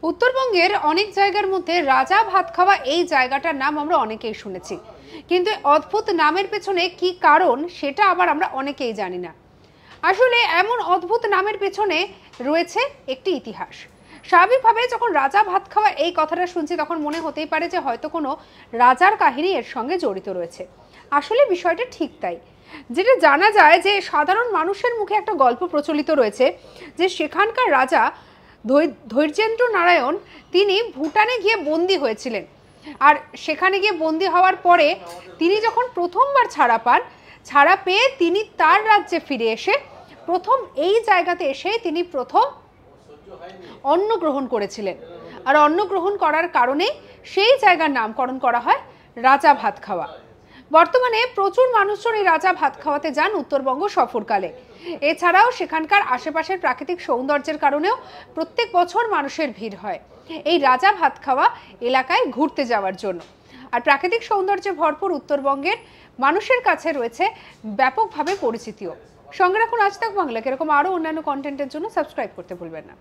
উত্তরবঙ্গের অনেক জায়গার মধ্যে রাজা ভাত খাওয়া এই জায়গাটার নাম আমরা অনেকেই শুনেছি, কিন্তু অদ্ভুত নামের পেছনে কি কারণ সেটা আবার আমরা অনেকেই জানি না। আসলে এমন অদ্ভুত নামের পেছনে রয়েছে একটি ইতিহাস। স্বাভাবিকভাবে যখন রাজা ভাত খাওয়া এই কথাটা শুনছি তখন মনে হতেই পারে যে হয়তো কোনো রাজার কাহিনী এর সঙ্গে জড়িত রয়েছে। আসলে বিষয়টা ঠিক তাই। যেটা জানা যায় যে সাধারণ মানুষের মুখে একটা গল্প প্রচলিত রয়েছে যে সেখানকার রাজা ধৈর্যেন্দ্র নারায়ণ তিনি ভুটানে গিয়ে বন্দী হয়েছিলেন। আর সেখানে গিয়ে বন্দী হওয়ার পরে তিনি যখন প্রথমবার ছাড়া পেয়ে তিনি তার রাজ্যে ফিরে এসে প্রথম এই জায়গাতে এসে তিনি প্রথম অন্ন গ্রহণ করেছিলেন। আর অন্ন গ্রহণ করার কারণে সেই জায়গার নামকরণ করা হয় রাজা ভাত খাওয়া। বর্তমানে প্রচুর মানুষজন এই রাজা ভাত খাওয়াতে যান উত্তরবঙ্গ সফরকালে। এছাড়াও সেখানকার আশেপাশের প্রাকৃতিক সৌন্দর্যের কারণেও প্রত্যেক বছর মানুষের ভিড় হয় এই রাজা ভাত খাওয়া এলাকায় ঘুরতে যাওয়ার জন্য। আর প্রাকৃতিক সৌন্দর্যে ভরপুর উত্তরবঙ্গের মানুষের কাছে রয়েছে ব্যাপকভাবে পরিচিতিও। সঙ্গে রাখুন আজ তাক বাংলাকে। এরকম আরও অন্যান্য কন্টেন্টের জন্য সাবস্ক্রাইব করতে ভুলবেন না।